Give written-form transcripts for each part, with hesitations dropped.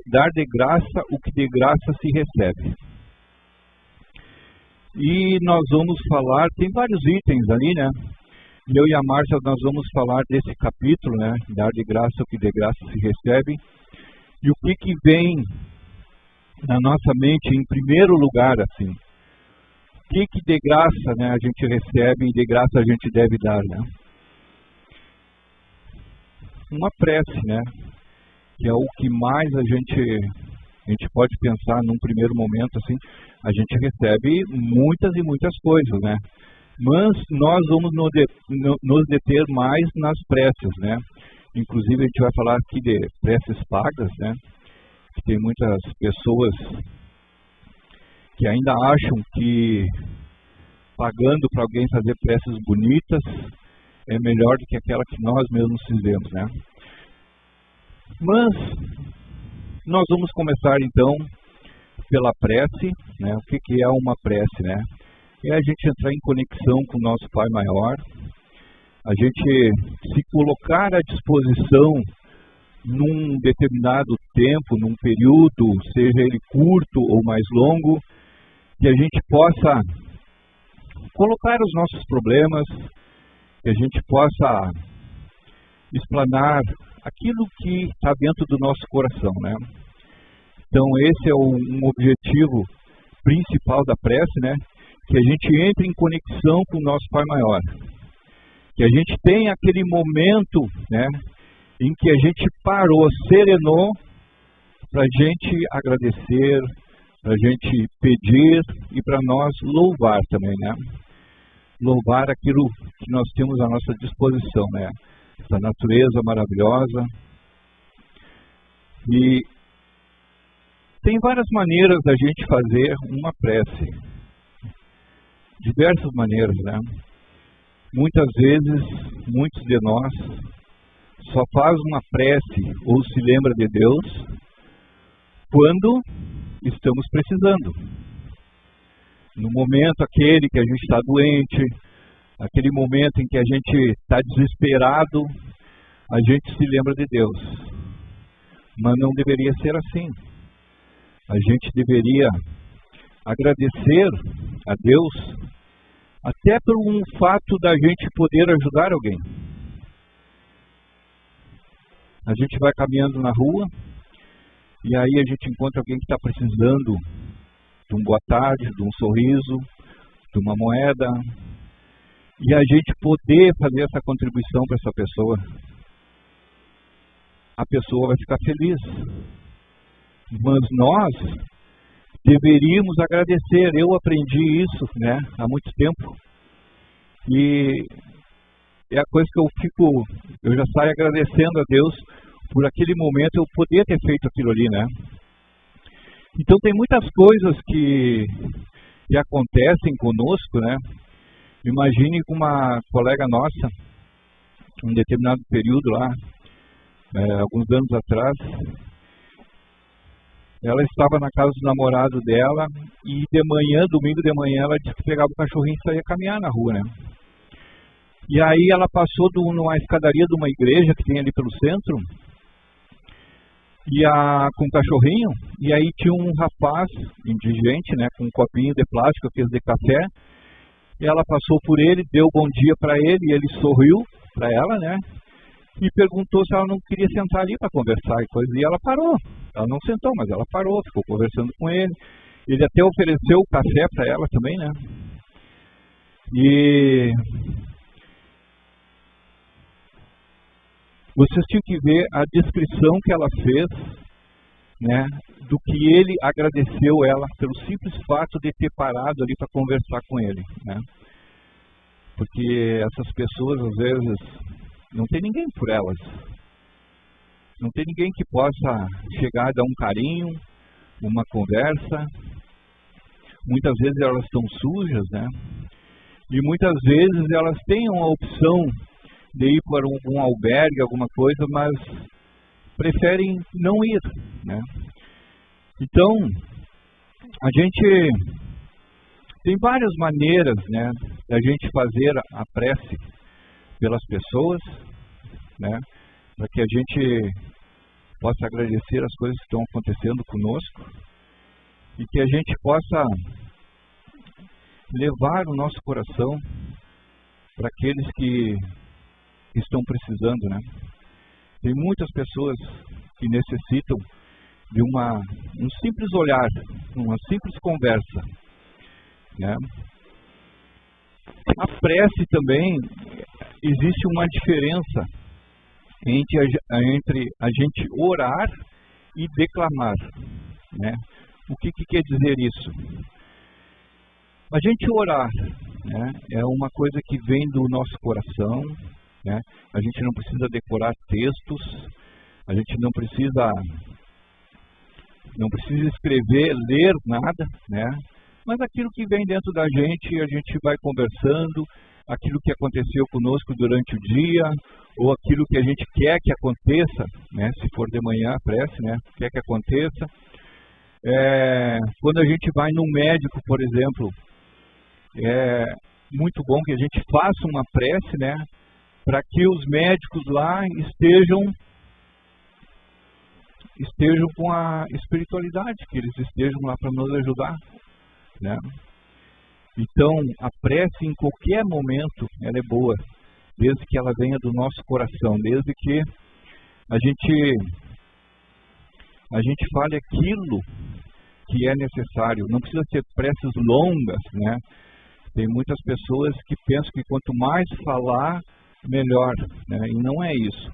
dar de graça o que de graça se recebe. E nós vamos falar, tem vários itens ali, né? Eu e a Márcia, nós vamos falar desse capítulo, né? Dar de graça o que de graça se recebe. E o que vem na nossa mente em primeiro lugar, assim? O que de graça, né, a gente recebe e de graça a gente deve dar, né? Uma prece, né? Que é o que mais a gente pode pensar num primeiro momento, assim, a gente recebe muitas e muitas coisas, né? Mas nós vamos nos deter mais nas preces, né? Inclusive a gente vai falar aqui de preces pagas, né? Que tem muitas pessoas que ainda acham que pagando para alguém fazer preces bonitas é melhor do que aquela que nós mesmos fizemos, né? Mas nós vamos começar então pela prece, né? O que é uma prece, né? É a gente entrar em conexão com o nosso Pai Maior, a gente se colocar à disposição num determinado tempo, num período, seja ele curto ou mais longo, que a gente possa colocar os nossos problemas, que a gente possa explanar aquilo que está dentro do nosso coração, né? Então esse é um objetivo principal da prece, né? Que a gente entre em conexão com o nosso Pai Maior, que a gente tenha aquele momento, né? Em que a gente parou, serenou, para a gente agradecer, para a gente pedir e para nós louvar também, né? Louvar aquilo que nós temos à nossa disposição, né? Essa natureza maravilhosa. E tem várias maneiras da gente fazer uma prece. Diversas maneiras, né? Muitas vezes, muitos de nós só faz uma prece ou se lembra de Deus quando estamos precisando. No momento aquele que a gente está doente, aquele momento em que a gente está desesperado, a gente se lembra de Deus. Mas não deveria ser assim. A gente deveria agradecer a Deus até por um fato da gente poder ajudar alguém. A gente vai caminhando na rua e aí a gente encontra alguém que está precisando de um boa tarde, de um sorriso, de uma moeda, e a gente poder fazer essa contribuição para essa pessoa. A pessoa vai ficar feliz. Mas nós deveríamos agradecer. Eu aprendi isso, né, há muito tempo. E é a coisa que eu já saio agradecendo a Deus por aquele momento eu poder ter feito aquilo ali, né? Então tem muitas coisas que acontecem conosco, né? Imagine com uma colega nossa, um determinado período lá, alguns anos atrás, ela estava na casa do namorado dela e de manhã, domingo de manhã, ela disse que pegava o cachorrinho e saía caminhar na rua, né? E aí ela passou numa escadaria de uma igreja que tem ali pelo centro, com um cachorrinho, e aí tinha um rapaz indigente, né, com um copinho de plástico, aqueles de café, e ela passou por ele, deu bom dia para ele, e ele sorriu para ela, né, e perguntou se ela não queria sentar ali para conversar e coisa, e ela parou. Ela não sentou, mas ela parou, ficou conversando com ele. Ele até ofereceu o café para ela também, né? E vocês tinham que ver a descrição que ela fez, né? Do que ele agradeceu ela pelo simples fato de ter parado ali para conversar com ele, né? Porque essas pessoas, às vezes, não tem ninguém por elas. Não tem ninguém que possa chegar e dar um carinho, uma conversa. Muitas vezes elas estão sujas, né? E muitas vezes elas têm uma opção de ir para um albergue, alguma coisa, mas preferem não ir, né? Então, a gente tem várias maneiras, né, da gente fazer a prece pelas pessoas, né, para que a gente possa agradecer as coisas que estão acontecendo conosco e que a gente possa levar o nosso coração para aqueles que estão precisando, né? Tem muitas pessoas que necessitam de um simples olhar, uma simples conversa, né? A prece também, existe uma diferença entre a gente orar e declamar, né? O que quer dizer isso? A gente orar, né, é uma coisa que vem do nosso coração, né? A gente não precisa decorar textos, a gente não precisa escrever, ler nada, né? Mas aquilo que vem dentro da gente, a gente vai conversando, aquilo que aconteceu conosco durante o dia, ou aquilo que a gente quer que aconteça, né? Se for de manhã, prece, né? Quer que aconteça. Quando a gente vai num médico, por exemplo, é muito bom que a gente faça uma prece, né? Para que os médicos lá estejam com a espiritualidade, que eles estejam lá para nos ajudar, né? Então, a prece em qualquer momento, ela é boa, desde que ela venha do nosso coração, desde que a gente fale aquilo que é necessário. Não precisa ser preces longas, né? Tem muitas pessoas que pensam que quanto mais falar, melhor, né? E não é isso.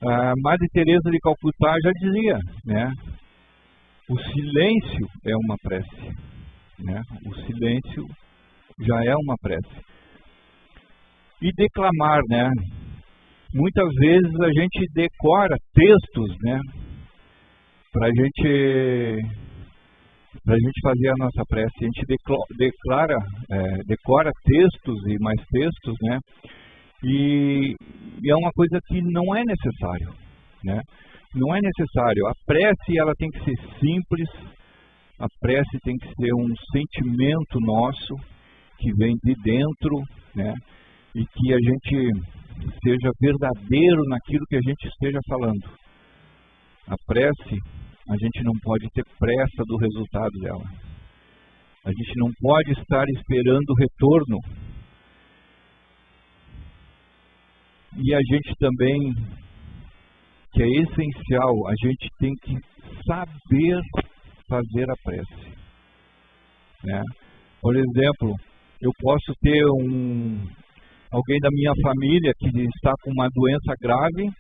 A Madre Teresa de Calcutá já dizia, né? O silêncio é uma prece, né? O silêncio já é uma prece. E declamar, né? Muitas vezes a gente decora textos, né? Para a gente fazer a nossa prece. A gente decora textos e mais textos, né? E é uma coisa que não é necessário, né? Não é necessário. A prece, ela tem que ser simples, a prece tem que ser um sentimento nosso, que vem de dentro, né? E que a gente seja verdadeiro naquilo que a gente esteja falando. A prece, a gente não pode ter pressa do resultado dela. A gente não pode estar esperando o retorno. E a gente também, que é essencial, a gente tem que saber fazer a prece, né? Por exemplo, eu posso ter alguém da minha família que está com uma doença grave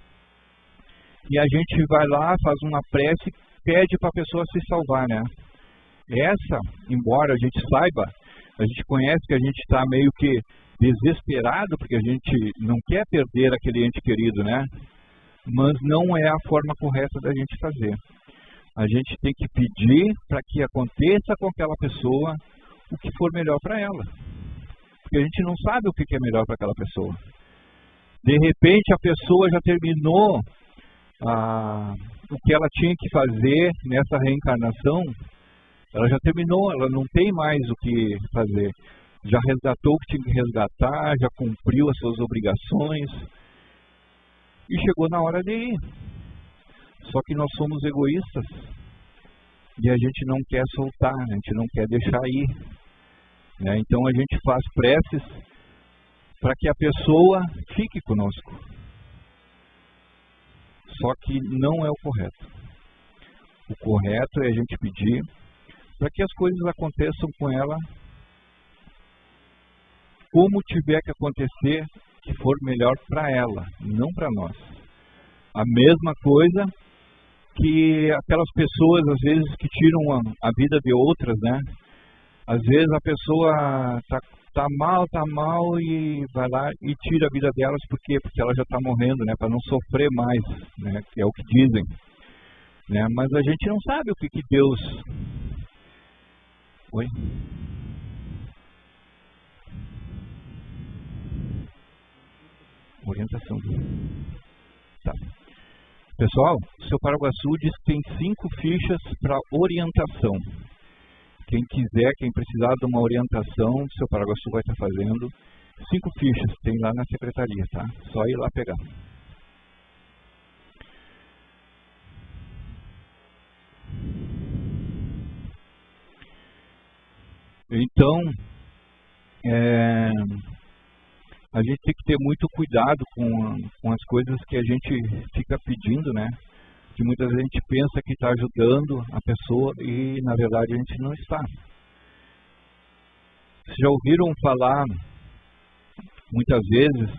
e a gente vai lá, faz uma prece e pede para a pessoa se salvar, né? Essa, embora a gente saiba, a gente conhece que a gente está meio que desesperado porque a gente não quer perder aquele ente querido, né? Mas não é a forma correta da gente fazer. A gente tem que pedir para que aconteça com aquela pessoa o que for melhor para ela. Porque a gente não sabe o que é melhor para aquela pessoa. De repente a pessoa já terminou o que ela tinha que fazer nessa reencarnação, ela já terminou, ela não tem mais o que fazer. Já resgatou o que tinha que resgatar, já cumpriu as suas obrigações e chegou na hora de ir. Só que nós somos egoístas e a gente não quer soltar, a gente não quer deixar ir, né? Então a gente faz preces para que a pessoa fique conosco. Só que não é o correto. O correto é a gente pedir para que as coisas aconteçam com ela como tiver que acontecer, que for melhor para ela, não para nós. A mesma coisa que aquelas pessoas, às vezes, que tiram a vida de outras, né? Às vezes a pessoa tá mal e vai lá e tira a vida delas, por quê? Porque ela já está morrendo, né? Para não sofrer mais, né? Que é o que dizem, né? Mas a gente não sabe o que Deus... Oi? Orientação. Tá. Pessoal, o seu Paraguaçu diz que tem 5 fichas para orientação. Quem quiser, quem precisar de uma orientação, o seu Paraguaçu vai estar fazendo. 5 fichas, tem lá na secretaria, tá? Só ir lá pegar. Então, a gente tem que ter muito cuidado com as coisas que a gente fica pedindo, né? Que muitas vezes a gente pensa que está ajudando a pessoa e, na verdade, a gente não está. Vocês já ouviram falar, muitas vezes,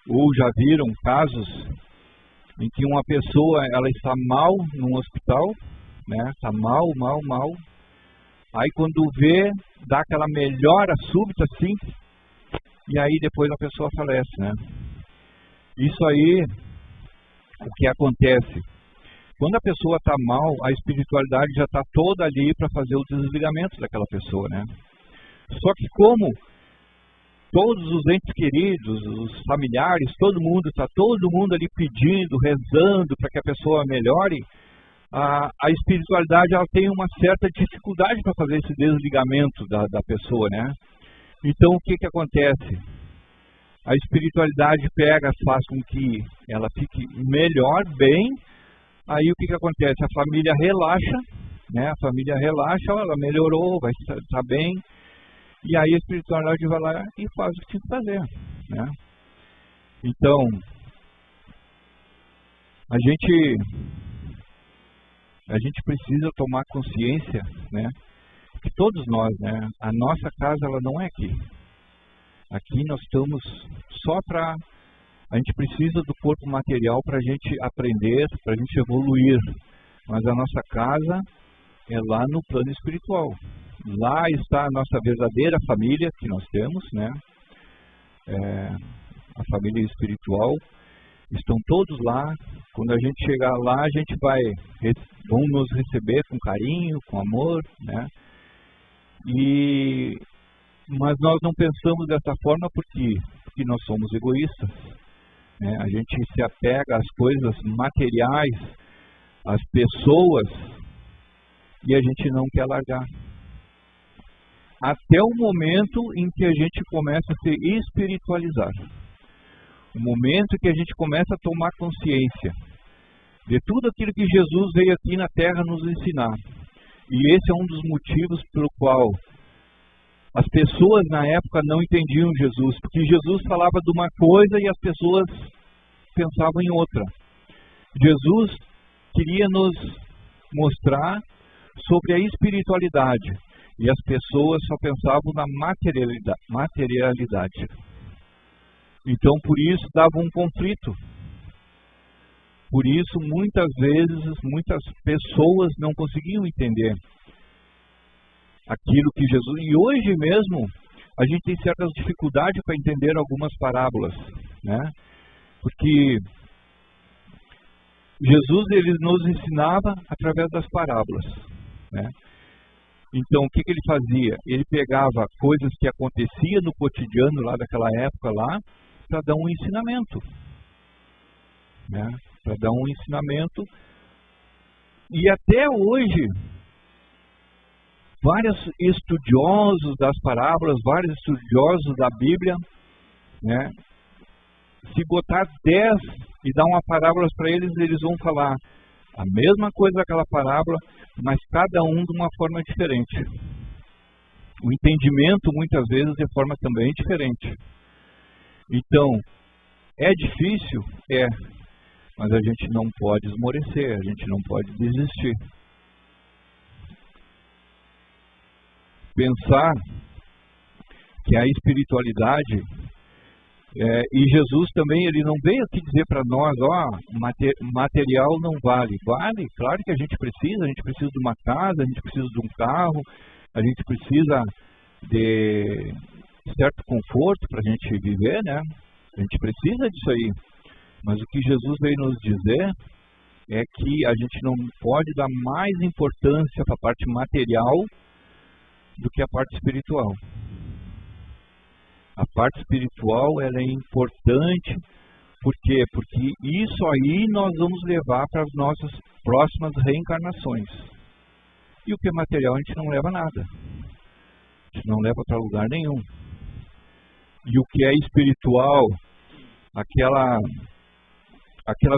ou já viram casos em que uma pessoa ela está mal num hospital, né? Está mal. Aí quando vê, dá aquela melhora súbita assim, e aí depois a pessoa falece, né? Isso aí, o que acontece? Quando a pessoa está mal, a espiritualidade já está toda ali para fazer o desligamento daquela pessoa, né? Só que como todos os entes queridos, os familiares, todo mundo ali pedindo, rezando para que a pessoa melhore, a espiritualidade ela tem uma certa dificuldade para fazer esse desligamento da pessoa, né? Então o que acontece? A espiritualidade faz com que ela fique melhor, bem. Aí o que acontece? A família relaxa, né? A família relaxa, ela melhorou, vai estar bem. E aí a espiritualidade vai lá e faz o que tem que fazer, né? Então, a gente precisa tomar consciência, né? Que todos nós, né? A nossa casa, ela não é aqui. Aqui nós estamos só para... A gente precisa do corpo material para a gente aprender, para a gente evoluir. Mas a nossa casa é lá no plano espiritual. Lá está a nossa verdadeira família que nós temos, né? A família espiritual. Estão todos lá. Quando a gente chegar lá, a gente vão nos receber com carinho, com amor, né? Mas nós não pensamos dessa forma porque nós somos egoístas, né? A gente se apega às coisas materiais, às pessoas, e a gente não quer largar. Até o momento em que a gente começa a se espiritualizar. O momento em que a gente começa a tomar consciência de tudo aquilo que Jesus veio aqui na Terra nos ensinar. E esse é um dos motivos pelo qual as pessoas na época não entendiam Jesus, porque Jesus falava de uma coisa e as pessoas pensavam em outra. Jesus queria nos mostrar sobre a espiritualidade e as pessoas só pensavam na materialidade. Então, por isso, dava um conflito. Por isso, muitas vezes, muitas pessoas não conseguiam entender aquilo que Jesus... E hoje mesmo, a gente tem certas dificuldades para entender algumas parábolas, né? Porque Jesus, ele nos ensinava através das parábolas, né? Então, o que ele fazia? Ele pegava coisas que aconteciam no cotidiano lá daquela época lá, para dar um ensinamento, né? Para dar um ensinamento. E até hoje, vários estudiosos das parábolas, vários estudiosos da Bíblia, né? Se botar 10 e dar uma parábola para eles, eles vão falar a mesma coisa daquela parábola, mas cada um de uma forma diferente. O entendimento, muitas vezes, de forma também diferente. Então, é difícil? É. Mas a gente não pode esmorecer, a gente não pode desistir. Pensar que a espiritualidade... e Jesus também, ele não veio aqui dizer para nós, material não vale. Vale, claro que a gente precisa de uma casa, a gente precisa de um carro, a gente precisa de certo conforto para a gente viver, né? A gente precisa disso aí. Mas o que Jesus veio nos dizer é que a gente não pode dar mais importância para a parte material do que a parte espiritual. A parte espiritual, ela é importante, por quê? Porque isso aí nós vamos levar para as nossas próximas reencarnações. E o que é material a gente não leva nada. A gente não leva para lugar nenhum. E o que é espiritual, aquelas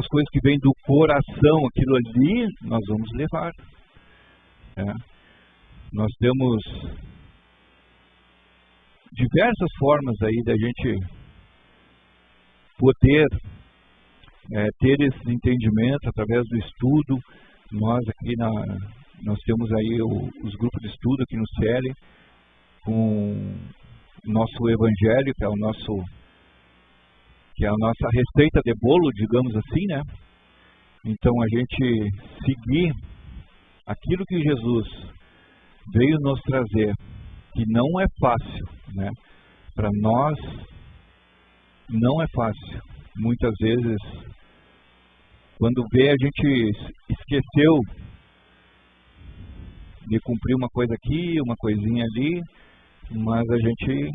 coisas que vêm do coração, aquilo ali, nós vamos levar. Nós temos diversas formas aí da gente poder ter esses entendimentos através do estudo. Nós aqui nós temos aí os grupos de estudo aqui no CL, com o nosso evangelho, que é a nossa receita de bolo, digamos assim, né? Então a gente seguir aquilo que Jesus veio nos trazer, que não é fácil, né? Para nós não é fácil. Muitas vezes, quando a gente esqueceu de cumprir uma coisa aqui, uma coisinha ali, mas a gente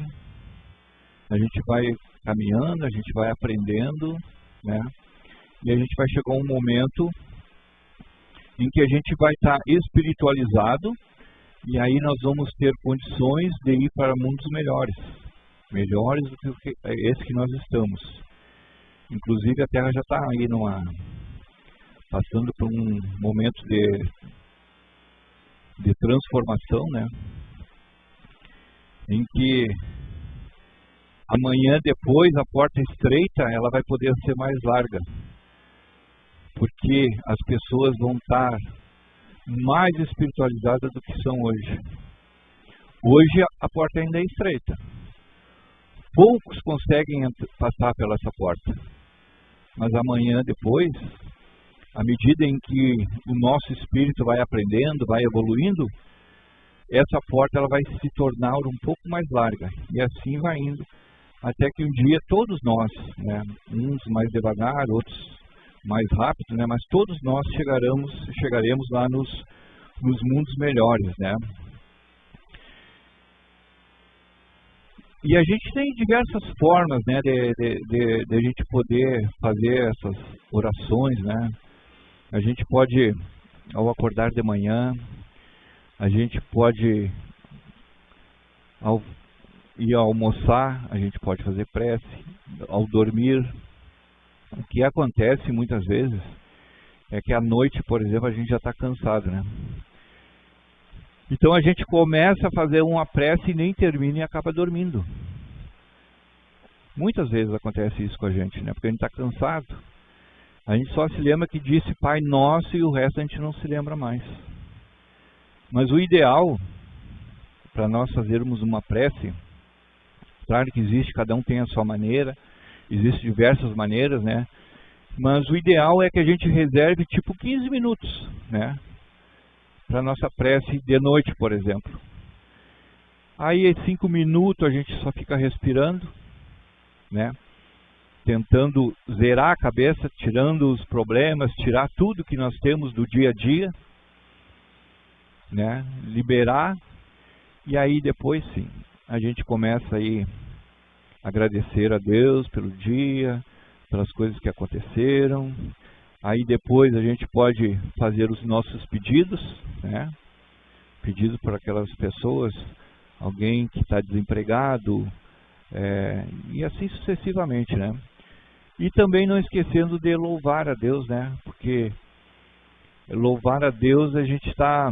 vai caminhando, a gente vai aprendendo, né? E a gente vai chegar a um momento em que a gente vai estar espiritualizado, e aí nós vamos ter condições de ir para mundos melhores do que esse que nós estamos. Inclusive a Terra já está aí passando por um momento de transformação, né? Em que amanhã depois a porta estreita ela vai poder ser mais larga, porque as pessoas vão estar mais espiritualizadas do que são hoje. Hoje a porta ainda é estreita. Poucos conseguem passar pela essa porta. Mas amanhã depois, à medida em que o nosso espírito vai aprendendo, vai evoluindo, essa porta ela vai se tornar um pouco mais larga. E assim vai indo, até que um dia todos nós, né, uns mais devagar, outros mais rápido, né, mas todos nós chegaremos lá nos mundos melhores, né? E a gente tem diversas formas, né, de a gente poder fazer essas orações, né? A gente pode, ao acordar de manhã, a gente pode, ao ir almoçar, a gente pode fazer prece, ao dormir. O que acontece muitas vezes é que à noite, por exemplo, a gente já está cansado, né? Então a gente começa a fazer uma prece e nem termina e acaba dormindo. Muitas vezes acontece isso com a gente, né? Porque a gente está cansado. A gente só se lembra que disse Pai Nosso e o resto a gente não se lembra mais. Mas o ideal para nós fazermos uma prece, claro que existe, cada um tem a sua maneira, existem diversas maneiras, né? Mas o ideal é que a gente reserve tipo 15 minutos, né? Para nossa prece de noite, por exemplo. Aí 5 minutos a gente só fica respirando, né? Tentando zerar a cabeça, tirando os problemas, tirar tudo que nós temos do dia a dia, né? Liberar. E aí depois sim, a gente começa aí a agradecer a Deus pelo dia, pelas coisas que aconteceram. Aí depois a gente pode fazer os nossos pedidos, né? Pedido por aquelas pessoas, alguém que está desempregado, e assim sucessivamente, né? E também não esquecendo de louvar a Deus, né? Porque louvar a Deus a gente está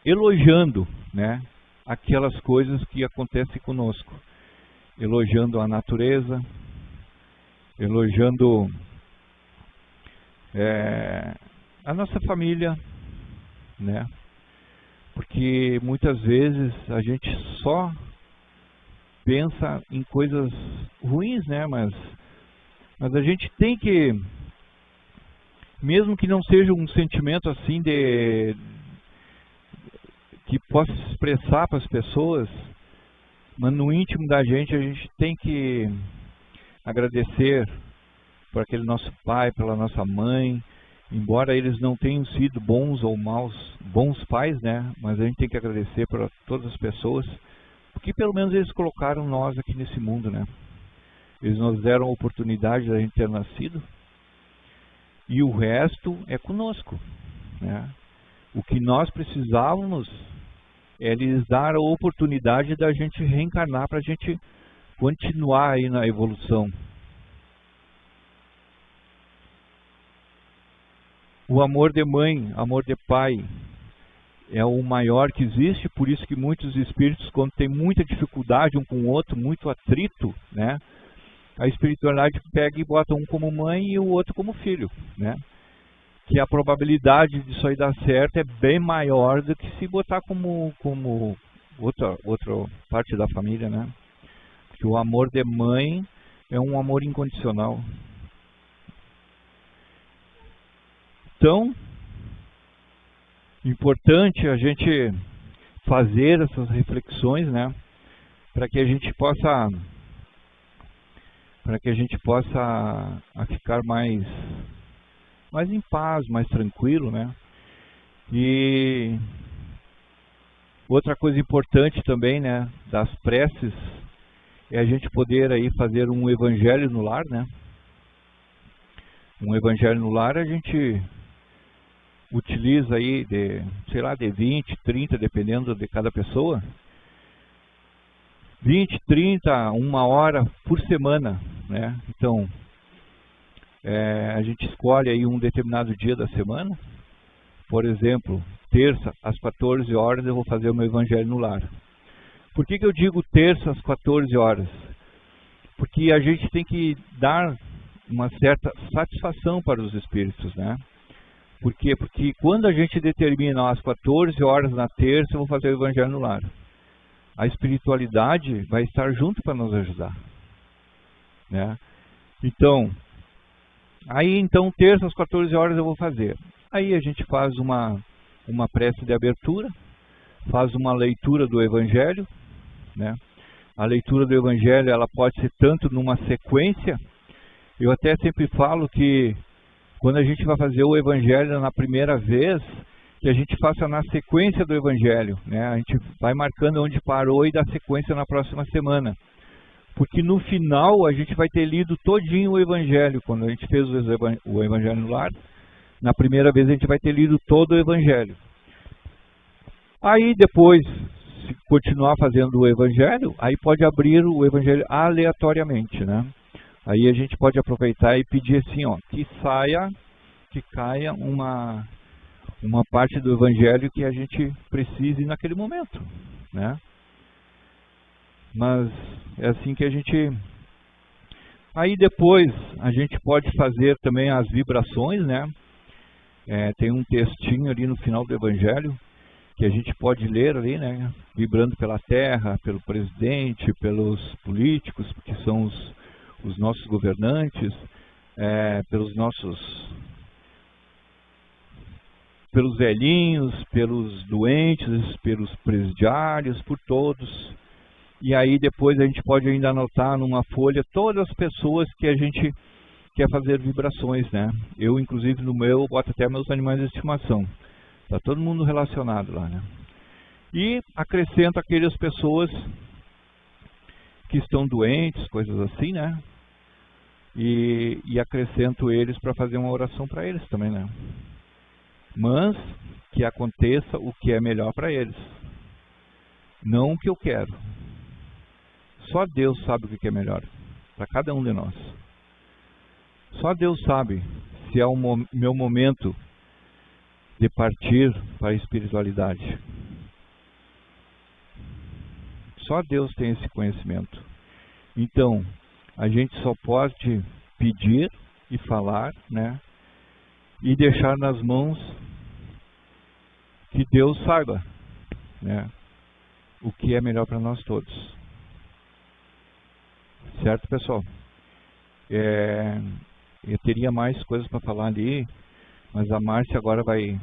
elogiando, né? Aquelas coisas que acontecem conosco, elogiando a natureza, elogiando a nossa família, né? Porque muitas vezes a gente só pensa em coisas ruins, né? Mas a gente tem que, mesmo que não seja um sentimento assim que possa se expressar para as pessoas, mas no íntimo da gente a gente tem que agradecer por aquele nosso pai, pela nossa mãe, embora eles não tenham sido bons ou bons pais, né? Mas a gente tem que agradecer por todas as pessoas, porque pelo menos eles colocaram nós aqui nesse mundo, né? Eles nos deram a oportunidade de a gente ter nascido, e o resto é conosco, né? O que nós precisávamos é lhes dar a oportunidade da gente reencarnar para a gente continuar aí na evolução. O amor de mãe, amor de pai, é o maior que existe, por isso que muitos espíritos, quando tem muita dificuldade um com o outro, muito atrito, né, a espiritualidade pega e bota um como mãe e o outro como filho, né, que a probabilidade disso aí dar certo é bem maior do que se botar como outra parte da família, né, porque o amor de mãe é um amor incondicional. Então, importante a gente fazer essas reflexões, né, para que a gente possa ficar mais em paz, mais tranquilo, né? E outra coisa importante também, né, das preces é a gente poder aí fazer um evangelho no lar, né? Um evangelho no lar a gente utiliza aí de 20, 30, dependendo de cada pessoa, 20, 30, 1 hora por semana, né? Então, a gente escolhe aí um determinado dia da semana, por exemplo, terça, às 14 horas eu vou fazer o meu evangelho no lar. Por que eu digo terça às 14 horas? Porque a gente tem que dar uma certa satisfação para os espíritos, né? Por quê? Porque quando a gente determina às 14 horas na terça, eu vou fazer o evangelho no lar, a espiritualidade vai estar junto para nos ajudar, né? Então, terça às 14 horas eu vou fazer. Aí a gente faz uma prece de abertura, faz uma leitura do evangelho, né? A leitura do evangelho, ela pode ser tanto numa sequência. Eu até sempre falo que quando a gente vai fazer o evangelho na primeira vez, que a gente faça na sequência do evangelho, né? A gente vai marcando onde parou e dá sequência na próxima semana. Porque no final a gente vai ter lido todinho o evangelho. Quando a gente fez o evangelho no lar, na primeira vez a gente vai ter lido todo o evangelho. Aí depois, se continuar fazendo o evangelho, aí pode abrir o evangelho aleatoriamente, né? Aí a gente pode aproveitar e pedir assim, ó, que caia uma parte do evangelho que a gente precise naquele momento, né? Mas é assim que a gente... Aí depois a gente pode fazer também as vibrações, né? Tem um textinho ali no final do evangelho que a gente pode ler ali, né? Vibrando pela terra, pelo presidente, pelos políticos, que são os nossos governantes, pelos velhinhos, pelos doentes, pelos presidiários, por todos. E aí depois a gente pode ainda anotar numa folha todas as pessoas que a gente quer fazer vibrações, né? Eu, inclusive, no meu, boto até meus animais de estimação. Está todo mundo relacionado lá, né? E acrescento aquelas pessoas que estão doentes, coisas assim, né? E acrescento eles para fazer uma oração para eles também, né? Mas que aconteça o que é melhor para eles, não o que eu quero. Só Deus sabe o que é melhor para cada um de nós. Só Deus sabe se é o meu momento de partir para a espiritualidade. Só Deus tem esse conhecimento. Então, a gente só pode pedir e falar, né? E deixar nas mãos que Deus saiba, né? O que é melhor para nós todos. Certo, pessoal? Eu teria mais coisas para falar ali, mas a Márcia agora vai